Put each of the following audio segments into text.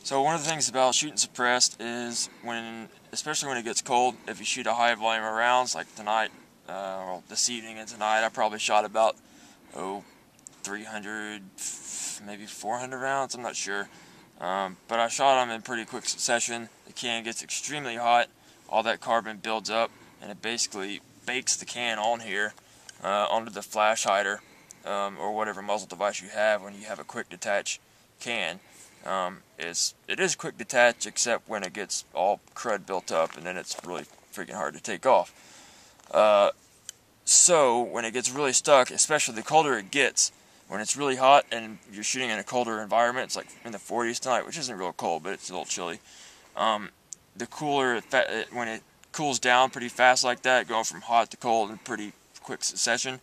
So one of the things about shooting suppressed is especially when it gets cold, if you shoot a high volume of rounds, like tonight, or this evening and tonight, I probably shot about 300, maybe 400 rounds, I'm not sure. But I shot them in pretty quick succession. The can gets extremely hot, all that carbon builds up, and it basically bakes the can on here, onto the flash hider, or whatever muzzle device you have when you have a quick detach can. It is quick detach, except when it gets all crud built up, and then it's really freaking hard to take off. So when it gets really stuck, especially the colder it gets, when it's really hot and you're shooting in a colder environment, it's like in the 40s tonight, which isn't real cold, but it's a little chilly. The cooler, when it cools down pretty fast like that, going from hot to cold in pretty quick succession,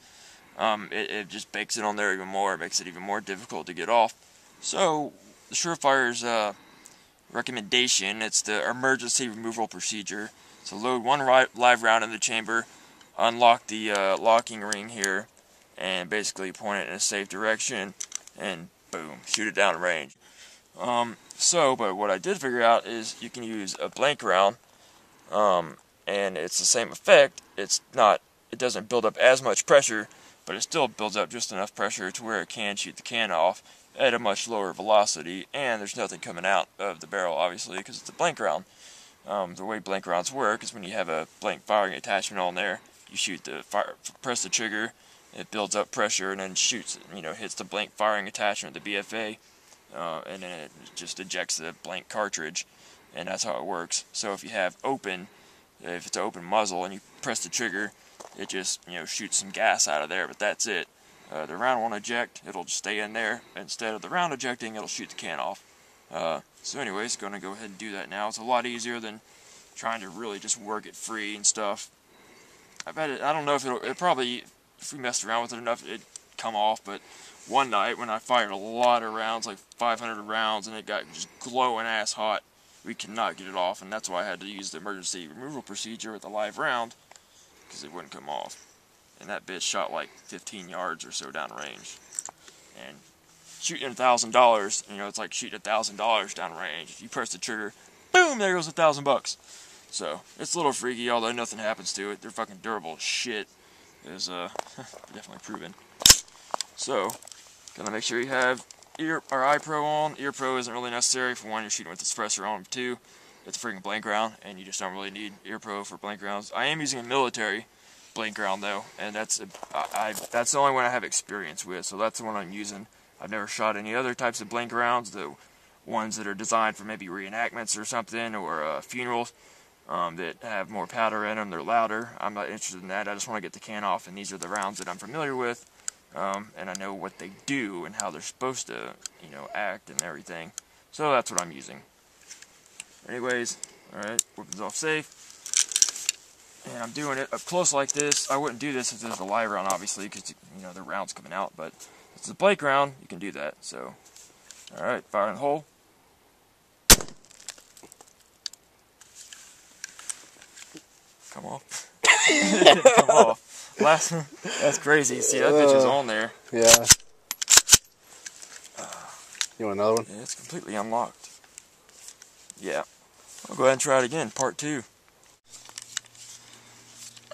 it just bakes it on there even more. It makes it even more difficult to get off. So the Surefire's recommendation, it's the emergency removal procedure. So load one live round in the chamber, unlock the locking ring here, and basically point it in a safe direction, and boom, shoot it down range. But what I did figure out is you can use a blank round, and it's the same effect. It doesn't build up as much pressure, but it still builds up just enough pressure to where it can shoot the can off at a much lower velocity, and there's nothing coming out of the barrel, obviously, because it's a blank round. The way blank rounds work is when you have a blank firing attachment on there, you press the trigger, it builds up pressure, and then shoots, hits the blank firing attachment, the BFA, and then it just ejects the blank cartridge, and that's how it works. So if it's an open muzzle and you press the trigger, it just, shoots some gas out of there, but that's it. The round won't eject, it'll just stay in there. Instead of the round ejecting, it'll shoot the can off. So anyways, going to go ahead and do that now. It's a lot easier than trying to really just work it free and stuff. I don't know if it probably, if we messed around with it enough, it'd come off, but one night when I fired a lot of rounds, like 500 rounds, and it got just glowing ass hot, we could not get it off, and that's why I had to use the emergency removal procedure with the live round, because it wouldn't come off. And that bitch shot like 15 yards or so down range. And shooting $1,000, it's like shooting $1,000 down range. If you press the trigger, boom, there goes $1,000. So it's a little freaky, although nothing happens to it. They're fucking durable as shit, is definitely proven. So, gonna make sure you have eye pro on. Ear pro isn't really necessary. For one, you're shooting with the suppressor on. For two, it's a freaking blank round, and you just don't really need ear pro for blank rounds. I am using a military blank round though, and that's the only one I have experience with, so that's the one I'm using. I've never shot any other types of blank rounds, the ones that are designed for maybe reenactments or something, or funerals, that have more powder in them. They're louder. I'm not interested in that. I just want to get the can off, and these are the rounds that I'm familiar with, and I know what they do and how they're supposed to, act and everything. So that's what I'm using. Anyways, alright, weapons off safe. And I'm doing it up close like this. I wououldn't do this if this was a live round, obviously, because, the round's coming out, but if it's a blank round, you can do that. So, alright, fire in the hole. Come off. Come off. That's crazy. See, that bitch is on there. Yeah. You want another one? Yeah, it's completely unlocked. Yeah. I'll go ahead and try it again, part 2.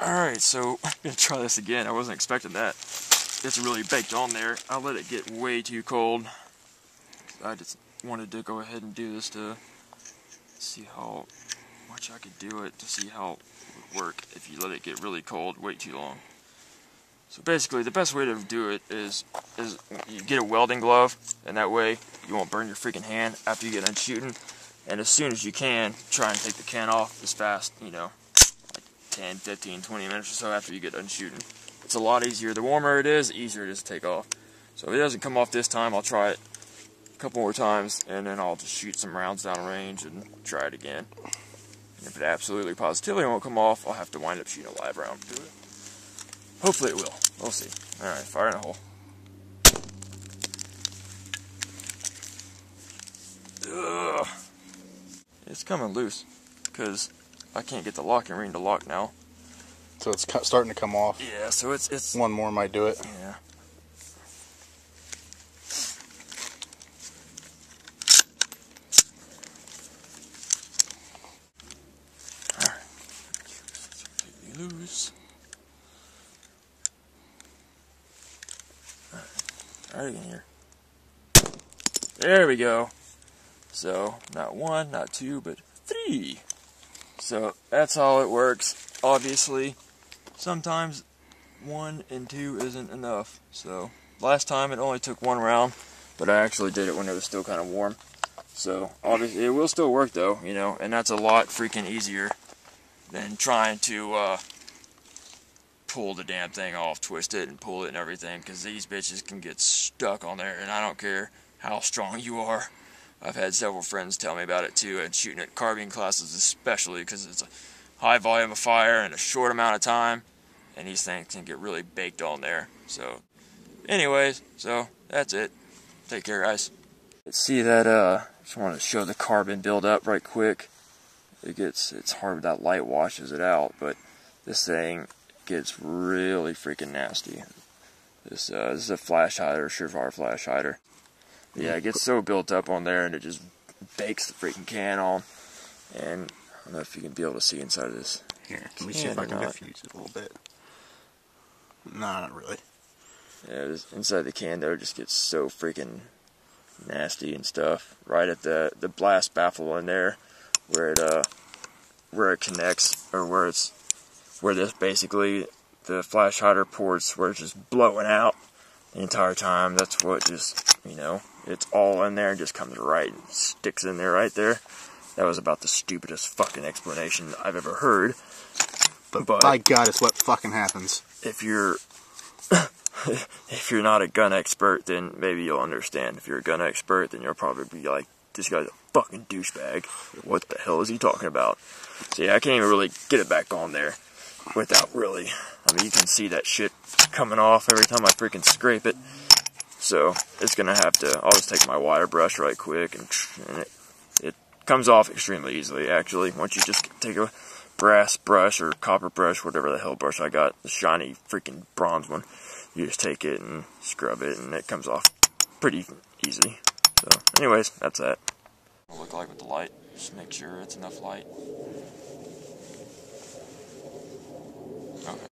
Alright, so I'm going to try this again. I wasn't expecting that. It's really baked on there. I let it get way too cold. I just wanted to go ahead and do this to see how much I could do it, to see how it would work if you let it get really cold way too long. So basically, the best way to do it is you get a welding glove, and that way you won't burn your freaking hand after you get done shooting. And as soon as you can, try and take the can off as fast, 10, 15, 20 minutes or so after you get done shooting. It's a lot easier. The warmer it is, the easier it is to take off. So if it doesn't come off this time, I'll try it a couple more times, and then I'll just shoot some rounds down range and try it again. And if it absolutely positively won't come off, I'll have to wind up shooting a live round to it. Hopefully it will. We'll see. Alright, fire in the hole. Ugh. It's coming loose, because I can't get the locking ring to lock now. So it's starting to come off. Yeah, so it's one more might do it. Yeah. Try it again here. There we go. So, not 1, not 2, but 3. So, that's how it works. Obviously, sometimes 1 and 2 isn't enough. So, last time it only took 1 round, but I actually did it when it was still kind of warm. So, obviously, it will still work though, you know, and that's a lot freaking easier than trying to pull the damn thing off, twist it and pull it and everything, because these bitches can get stuck on there, and I don't care how strong you are. I've had several friends tell me about it too, and shooting at carbine classes especially, because it's a high volume of fire in a short amount of time, and these things can get really baked on there. So, anyways, so that's it. Take care, guys. Let's see that, just want to show the carbon build up right quick. It's hard that light washes it out, but this thing gets really freaking nasty. This is a flash hider, surefire flash hider. Yeah, it gets so built up on there, and it just bakes the freaking can on. And I don't know if you can be able to see inside of this. Here, let me see if I can diffuse it a little bit. No, not really. Yeah, just inside the can there just gets so freaking nasty and stuff. Right at the blast baffle in there, where it connects, or where this basically the flash hider ports, where it's just blowing out the entire time. That's what just, you know, it's all in there and just comes right and sticks in there right there. That was about the stupidest fucking explanation I've ever heard. But by God, it's what fucking happens. If you're if you're not a gun expert, then maybe you'll understand. If you're a gun expert, then you'll probably be like, this guy's a fucking douchebag. What the hell is he talking about? So yeah, I can't even really get it back on there without really, I mean, you can see that shit coming off every time I freaking scrape it. So it's gonna have to, I'll just take my wire brush right quick, and it comes off extremely easily, actually. Once you just take a brass brush or copper brush, whatever the hell brush I got, the shiny freaking bronze one, you just take it and scrub it, and it comes off pretty easy. So anyways, that's that. What it look like with the light, just make sure it's enough light. Okay.